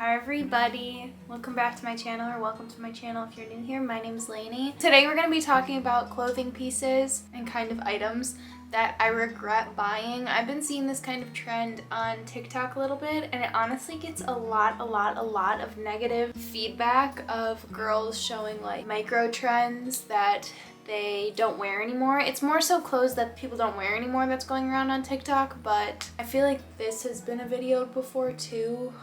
Hi everybody, welcome back to my channel, or welcome to my channel if you're new here. My name's Lainey. Today we're going to be talking about clothing pieces and kind of items that I regret buying. I've been seeing this kind of trend on TikTok a little bit, and it honestly gets a lot of negative feedback of girls showing like micro trends that they don't wear anymore. It's more so clothes that people don't wear anymore that's going around on TikTok, but I feel like this has been a video before too.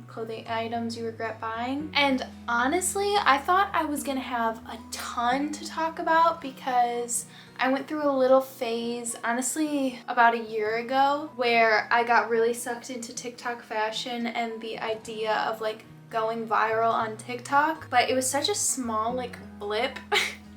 Clothing items you regret buying. And honestly, I thought I was gonna have a ton to talk about because I went through a little phase, honestly, about a year ago, where I got really sucked into TikTok fashion and the idea of like going viral on TikTok. But it was such a small like blip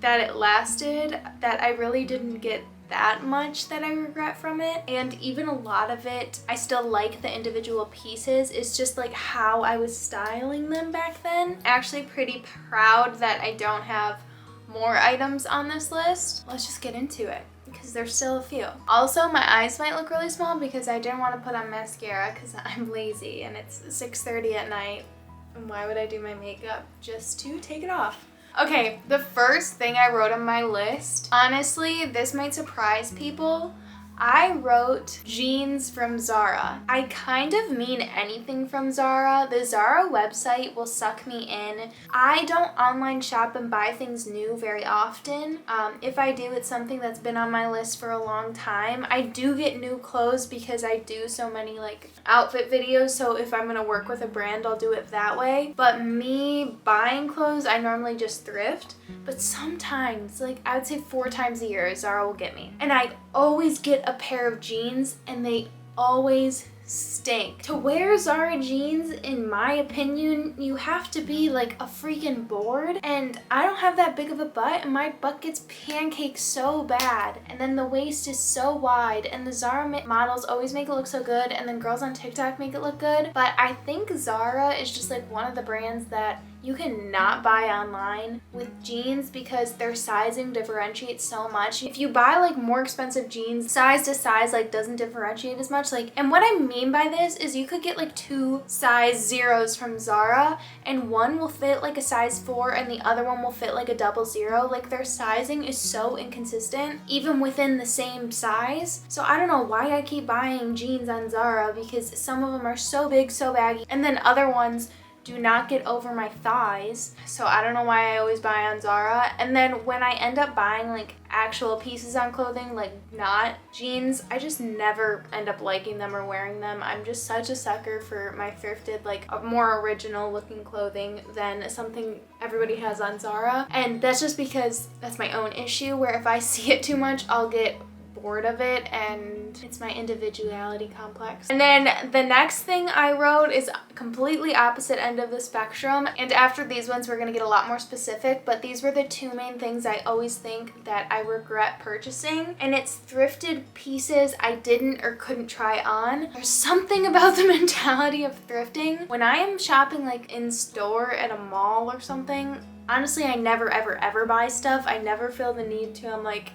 that it lasted that I really didn't get that much that I regret from it. And even a lot of it, I still like the individual pieces. It's just like how I was styling them back then. Actually pretty proud that I don't have more items on this list. Let's just get into it because there's still a few. Also, my eyes might look really small because I didn't want to put on mascara because I'm lazy and it's 6:30 at night. And why would I do my makeup? Just to take it off. Okay, the first thing I wrote on my list, honestly, this might surprise people. I wrote jeans from Zara. I kind of mean anything from Zara. The Zara website will suck me in. I don't online shop and buy things new very often. If I do, it's something that's been on my list for a long time. I do get new clothes because I do so many like outfit videos, so if I'm gonna work with a brand, I'll do it that way. But me buying clothes, I normally just thrift. But sometimes, like I would say 4 times a year, Zara will get me. And I always get a pair of jeans and they always stink. To wear Zara jeans, in my opinion, you have to be like a freaking board, and I don't have that big of a butt and my butt gets pancaked so bad, and then the waist is so wide, and the Zara models always make it look so good, and then girls on TikTok make it look good. But I think Zara is just like one of the brands that you cannot buy online with jeans because their sizing differentiates so much. If you buy like more expensive jeans, size to size like doesn't differentiate as much. Like, and what I mean by this is you could get like 2 size zeros from Zara and one will fit like a size 4 and the other one will fit like a 00. Like their sizing is so inconsistent even within the same size. So I don't know why I keep buying jeans on Zara because some of them are so big, so baggy, and then other ones do not get over my thighs. So I don't know why I always buy on Zara. And then when I end up buying like actual pieces on clothing, like not jeans, I just never end up liking them or wearing them. I'm just such a sucker for my thrifted, like a more original looking clothing than something everybody has on Zara. And that's just because that's my own issue, where if I see it too much, I'll get bored of it, and it's my individuality complex. And then the next thing I wrote is completely opposite end of the spectrum, and after these ones we're gonna get a lot more specific, but these were the 2 main things I always think that I regret purchasing, and it's thrifted pieces I didn't or couldn't try on. There's something about the mentality of thrifting. When I am shopping like in store at a mall or something, honestly, I never ever buy stuff. I never feel the need to. I'm like,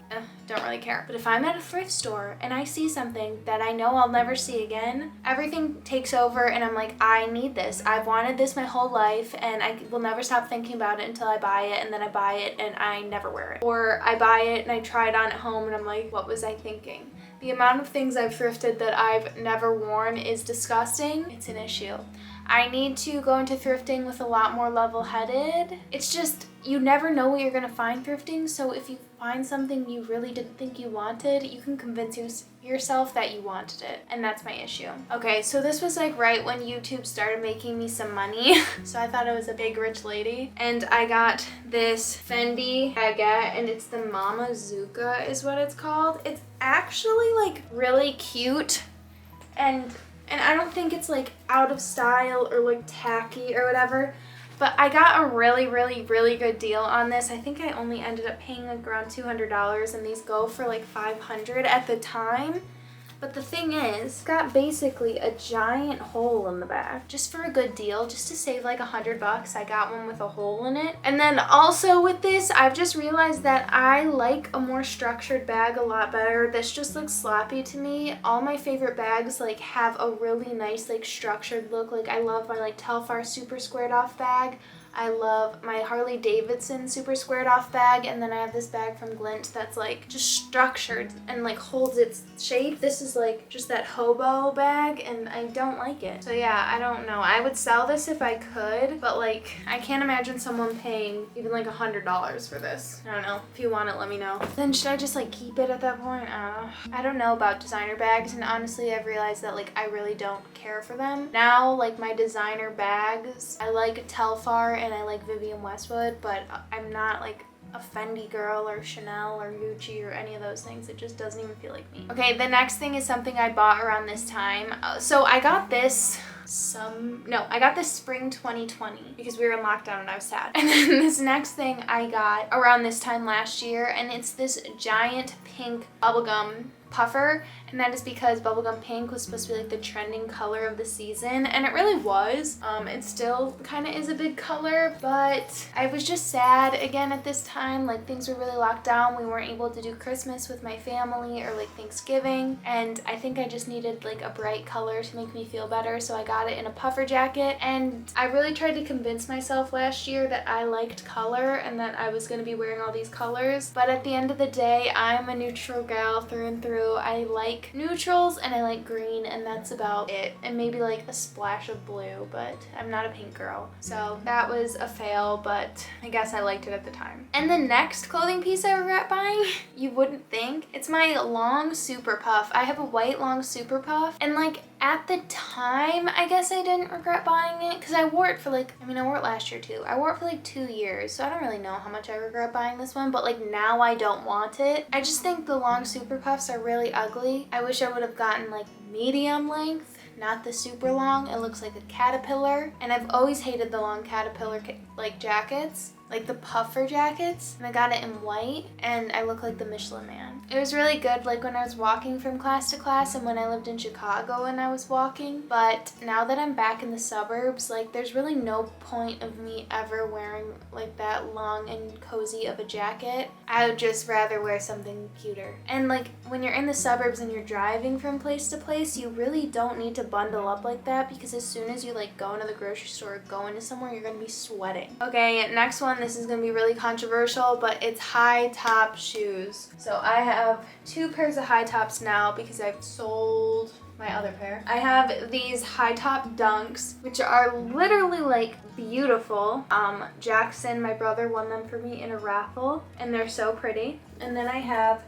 don't really care. But if I'm at a thrift store and I see something that I know I'll never see again, everything takes over and I'm like, I need this. I've wanted this my whole life and I will never stop thinking about it until I buy it, and then I buy it and I never wear it. Or I buy it and I try it on at home and I'm like, what was I thinking? The amount of things I've thrifted that I've never worn is disgusting. It's an issue. I need to go into thrifting with a lot more level-headed. It's just, you never know what you're gonna find thrifting, so if you find something you really didn't think you wanted, you can convince yourself that you wanted it, and that's my issue. Okay, so this was like right when YouTube started making me some money, so I thought I was a big rich lady, and I got this Fendi baguette, and it's the Mama Zuka is what it's called. It's actually like really cute, and I don't think it's like out of style or like tacky or whatever, but I got a really good deal on this. I think I only ended up paying like around $200, and these go for like $500 at the time. But the thing is, it's got basically a giant hole in the back. Just for a good deal, just to save like $100, I got one with a hole in it. And then also with this, I've just realized that I like a more structured bag a lot better. This just looks sloppy to me. All my favorite bags like have a really nice like structured look. Like I love my like Telfar super squared off bag. I love my Harley Davidson super squared off bag, and then I have this bag from Glint that's like just structured and like holds its shape. This is like just that hobo bag and I don't like it. So yeah, I don't know. I would sell this if I could, but like I can't imagine someone paying even like $100 for this. I don't know. If you want it, let me know. Then should I just like keep it at that point? I don't know about designer bags, and honestly I've realized that like I really don't care for them. Now like my designer bags, I like Telfar and I like Vivienne Westwood, but I'm not like a Fendi girl or Chanel or Gucci or any of those things. It just doesn't even feel like me. Okay, the next thing is something I bought around this time. So I got this I got this spring 2020 because we were in lockdown and I was sad. And then this next thing I got around this time last year, and it's this giant pink bubblegum puffer, and that is because bubblegum pink was supposed to be like the trending color of the season, and it really was. It still kind of is a big color, but I was just sad again at this time. Like things were really locked down. We weren't able to do Christmas with my family or like Thanksgiving, and I think I just needed like a bright color to make me feel better, so I got it in a puffer jacket. And I really tried to convince myself last year that I liked color and that I was going to be wearing all these colors, but at the end of the day, I'm a neutral gal through and through. I like neutrals and I like green, and that's about it, and maybe like a splash of blue, but I'm not a pink girl. So that was a fail, but I guess I liked it at the time. And the next clothing piece I regret buying, you wouldn't think, it's my long super puff. I have a white long super puff, and like at the time I guess I didn't regret buying it because I wore it for like, I wore it last year too. I wore it for like 2 years, so I don't really know how much I regret buying this one, but like now I don't want it. I just think the long super puffs are really ugly. I wish I would have gotten like medium length, not the super long. It looks like a caterpillar, and I've always hated the long caterpillar like jackets, like the puffer jackets, and I got it in white and I look like the Michelin Man. It was really good like when I was walking from class to class and when I lived in Chicago and I was walking, but now that I'm back in the suburbs, like there's really no point of me ever wearing like that long and cozy of a jacket. I would just rather wear something cuter. And like when you're in the suburbs and you're driving from place to place, you really don't need to bundle up like that, because as soon as you like go into the grocery store or go into somewhere, you're gonna be sweating. Okay, next one, this is gonna be really controversial, but it's high top shoes. So I have 2 pairs of high tops now because I've sold my other pair. I have these high top dunks, which are literally like beautiful. Jackson, my brother, won them for me in a raffle, and they're so pretty. And then I have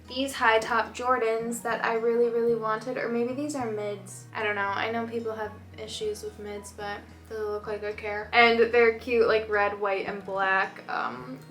these high top Jordans that I really, really wanted, or maybe these are mids. I don't know. I know people have issues with mids, but they look like I care. And they're cute, like red, white, and black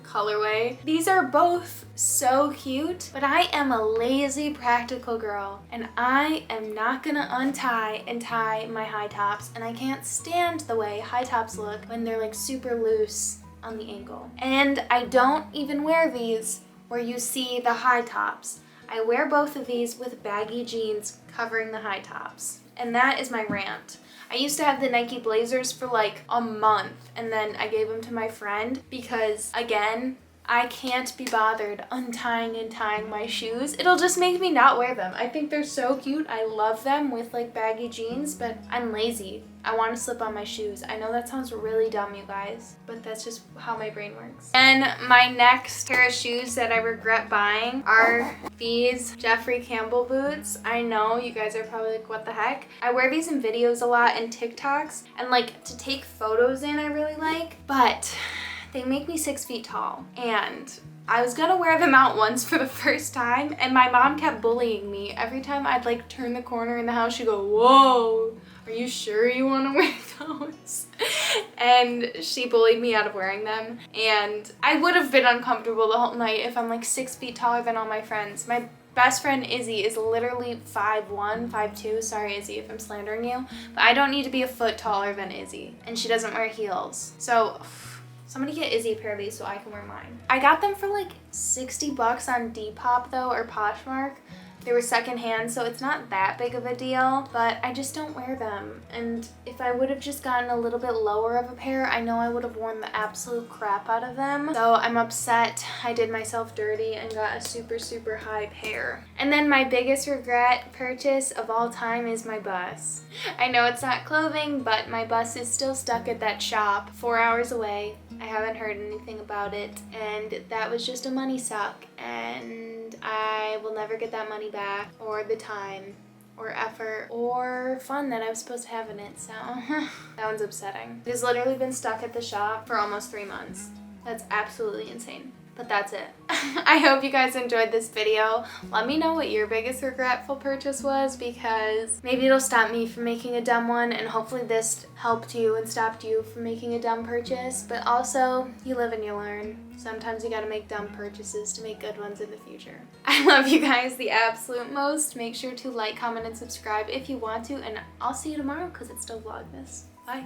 colorway. These are both so cute, but I am a lazy practical girl, and I am not gonna untie and tie my high tops, and I can't stand the way high tops look when they're like super loose on the ankle. And I don't even wear these where you see the high tops. I wear both of these with baggy jeans covering the high tops. And that is my rant. I used to have the Nike Blazers for like a month, and then I gave them to my friend because, again, I can't be bothered untying and tying my shoes. It'll just make me not wear them. I think they're so cute. I love them with like baggy jeans, but I'm lazy. I want to slip on my shoes. I know that sounds really dumb, you guys, but that's just how my brain works. And my next pair of shoes that I regret buying are these Jeffrey Campbell boots. I know you guys are probably like, what the heck? I wear these in videos a lot and TikToks, and like to take photos in I really like, but they make me 6 feet tall, and I was gonna wear them out once for the first time, and my mom kept bullying me. Every time I'd like turn the corner in the house, she'd go, "Whoa, are you sure you wanna wear those?" And she bullied me out of wearing them, and I would have been uncomfortable the whole night if I'm like 6 feet taller than all my friends. My best friend Izzy is literally 5'1", 5'2", sorry Izzy if I'm slandering you, but I don't need to be a foot taller than Izzy, and she doesn't wear heels. So somebody get Izzy a pair of these so I can wear mine. I got them for like $60 on Depop though, or Poshmark. They were secondhand, so it's not that big of a deal, but I just don't wear them. And if I would have just gotten a little bit lower of a pair, I know I would have worn the absolute crap out of them. So I'm upset I did myself dirty and got a super, super high pair. And then my biggest regret purchase of all time is my bus. I know it's not clothing, but my bus is still stuck at that shop 4 hours away. I haven't heard anything about it, and that was just a money suck, and I will never get that money back, or the time, or effort, or fun that I was supposed to have in it, so that one's upsetting. It has literally been stuck at the shop for almost 3 months. That's absolutely insane. But that's it. I hope you guys enjoyed this video. Let me know what your biggest regretful purchase was, because maybe it'll stop me from making a dumb one, and hopefully this helped you and stopped you from making a dumb purchase. But also, you live and you learn. Sometimes you gotta make dumb purchases to make good ones in the future. I love you guys the absolute most. Make sure to like, comment, and subscribe if you want to, and I'll see you tomorrow because it's still Vlogmas. Bye.